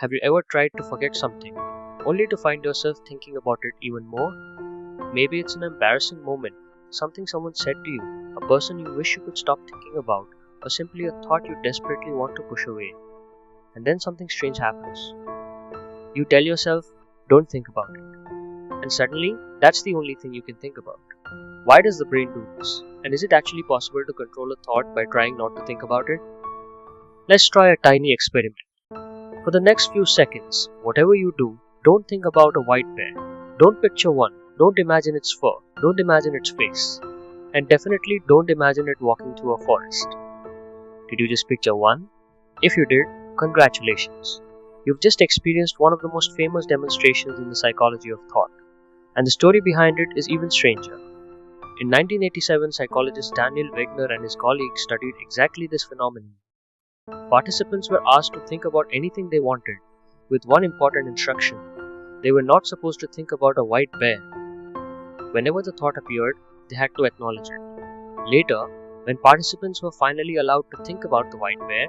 Have you ever tried to forget something, only to find yourself thinking about it even more? Maybe it's an embarrassing moment, something someone said to you, a person you wish you could stop thinking about, or simply a thought you desperately want to push away. And then something strange happens. You tell yourself, don't think about it. And suddenly, that's the only thing you can think about. Why does the brain do this? And is it actually possible to control a thought by trying not to think about it? Let's try a tiny experiment. For the next few seconds, whatever you do, don't think about a white bear. Don't picture one. Don't imagine its fur. Don't imagine its face. And definitely don't imagine it walking through a forest. Did you just picture one? If you did, congratulations. You've just experienced one of the most famous demonstrations in the psychology of thought. And the story behind it is even stranger. In 1987, psychologist Daniel Wegner and his colleagues studied exactly this phenomenon. Participants were asked to think about anything they wanted, with one important instruction. They were not supposed to think about a white bear. Whenever the thought appeared, they had to acknowledge it. Later, when participants were finally allowed to think about the white bear,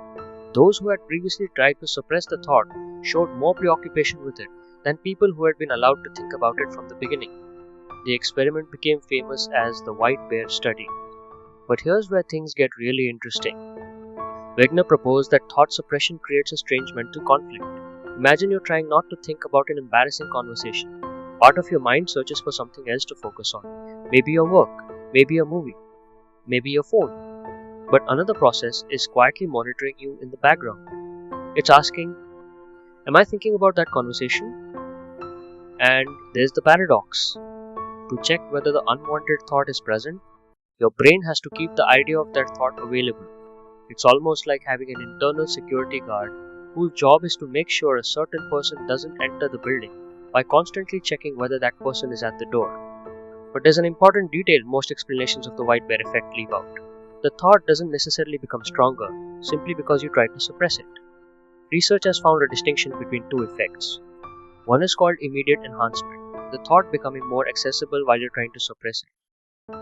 those who had previously tried to suppress the thought showed more preoccupation with it than people who had been allowed to think about it from the beginning. The experiment became famous as the white bear study. But here's where things get really interesting. Wegner proposed that thought suppression creates a strange mental conflict. Imagine you're trying not to think about an embarrassing conversation. Part of your mind searches for something else to focus on. Maybe your work, maybe a movie, maybe your phone. But another process is quietly monitoring you in the background. It's asking, am I thinking about that conversation? And there's the paradox. To check whether the unwanted thought is present, your brain has to keep the idea of that thought available. It's almost like having an internal security guard whose job is to make sure a certain person doesn't enter the building by constantly checking whether that person is at the door. But there's an important detail most explanations of the white bear effect leave out. The thought doesn't necessarily become stronger simply because you try to suppress it. Research has found a distinction between two effects. One is called immediate enhancement, the thought becoming more accessible while you're trying to suppress it.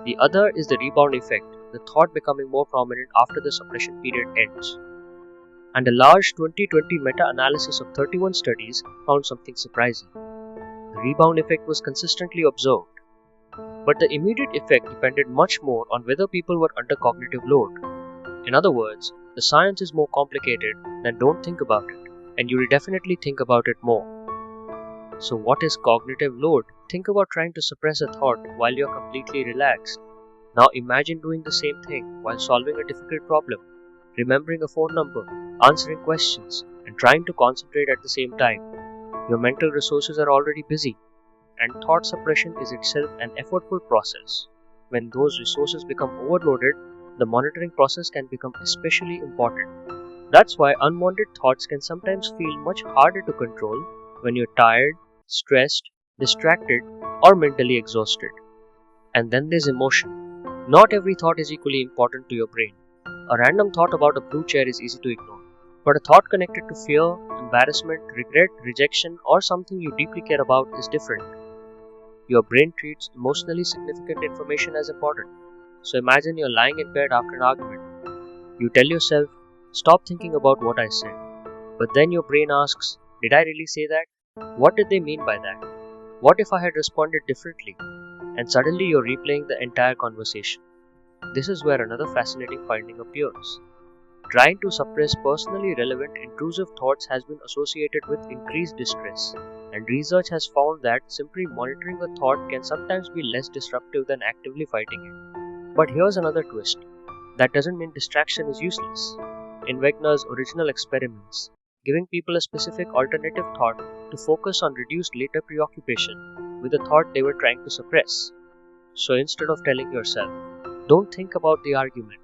The other is the rebound effect, the thought becoming more prominent after the suppression period ends. And a large 2020 meta-analysis of 31 studies found something surprising. The rebound effect was consistently observed. But the immediate effect depended much more on whether people were under cognitive load. In other words, the science is more complicated than don't think about it, and you will definitely think about it more. So what is cognitive load? Think about trying to suppress a thought while you're completely relaxed. Now imagine doing the same thing while solving a difficult problem, remembering a phone number, answering questions, and trying to concentrate at the same time. Your mental resources are already busy, and thought suppression is itself an effortful process. When those resources become overloaded, the monitoring process can become especially important. That's why unwanted thoughts can sometimes feel much harder to control when you're tired, stressed, distracted, or mentally exhausted. And then there's emotion. Not every thought is equally important to your brain. A random thought about a blue chair is easy to ignore, but a thought connected to fear, embarrassment, regret, rejection, or something you deeply care about is different. Your brain treats emotionally significant information as important. So imagine you're lying in bed after an argument. You tell yourself, stop thinking about what I said. But then your brain asks, did I really say that? What did they mean by that? What if I had responded differently? And suddenly you're replaying the entire conversation. This is where another fascinating finding appears. Trying to suppress personally relevant intrusive thoughts has been associated with increased distress, and research has found that simply monitoring a thought can sometimes be less disruptive than actively fighting it. But here's another twist. That doesn't mean distraction is useless. In Wegner's original experiments, giving people a specific alternative thought to focus on reduced later preoccupation with the thought they were trying to suppress. So instead of telling yourself, don't think about the argument,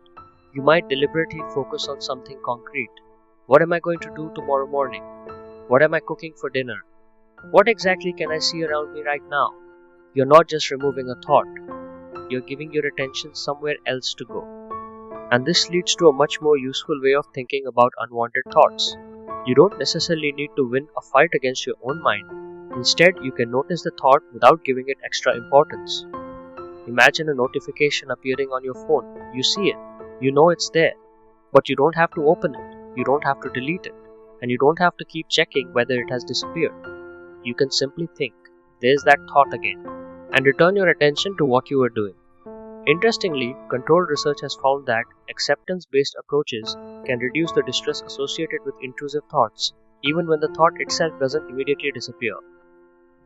you might deliberately focus on something concrete. What am I going to do tomorrow morning? What am I cooking for dinner? What exactly can I see around me right now? You're not just removing a thought, you're giving your attention somewhere else to go. And this leads to a much more useful way of thinking about unwanted thoughts. You don't necessarily need to win a fight against your own mind. Instead, you can notice the thought without giving it extra importance. Imagine a notification appearing on your phone. You see it. You know it's there. But you don't have to open it. You don't have to delete it. and you don't have to keep checking whether it has disappeared. You can simply think, "There's that thought again," and return your attention to what you were doing. Interestingly, controlled research has found that acceptance-based approaches can reduce the distress associated with intrusive thoughts, even when the thought itself doesn't immediately disappear.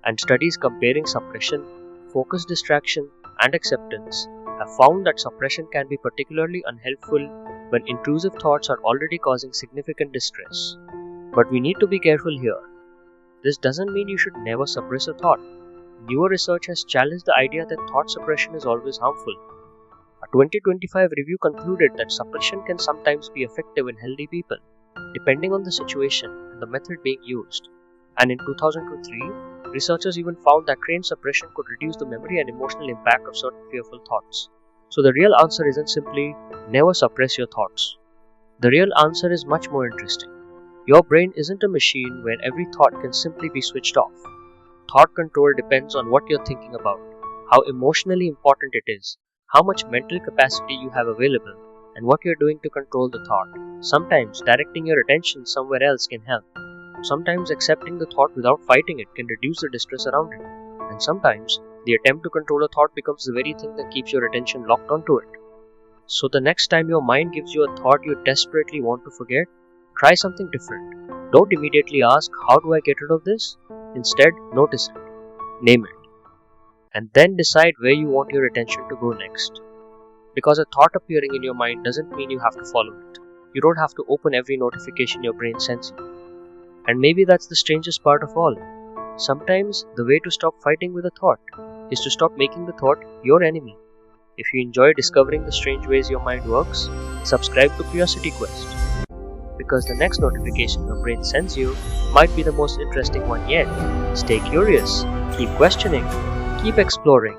And studies comparing suppression, focused distraction, and acceptance have found that suppression can be particularly unhelpful when intrusive thoughts are already causing significant distress. But we need to be careful here. This doesn't mean you should never suppress a thought. Newer research has challenged the idea that thought suppression is always harmful. A 2025 review concluded that suppression can sometimes be effective in healthy people, depending on the situation and the method being used. And in 2003, researchers even found that trained suppression could reduce the memory and emotional impact of certain fearful thoughts. So the real answer isn't simply never suppress your thoughts. The real answer is much more interesting. Your brain isn't a machine where every thought can simply be switched off. Thought control depends on what you're thinking about, how emotionally important it is, how much mental capacity you have available, and what you're doing to control the thought. Sometimes directing your attention somewhere else can help. Sometimes accepting the thought without fighting it can reduce the distress around it. And sometimes the attempt to control a thought becomes the very thing that keeps your attention locked onto it. So the next time your mind gives you a thought you desperately want to forget, try something different. Don't immediately ask, "How do I get rid of this?" Instead, notice it, name it, and then decide where you want your attention to go next. Because a thought appearing in your mind doesn't mean you have to follow it. You don't have to open every notification your brain sends you. And maybe that's the strangest part of all. Sometimes the way to stop fighting with a thought is to stop making the thought your enemy. If you enjoy discovering the strange ways your mind works, subscribe to Qriosity Quest. Because the next notification your brain sends you might be the most interesting one yet. Stay curious, keep questioning, keep exploring,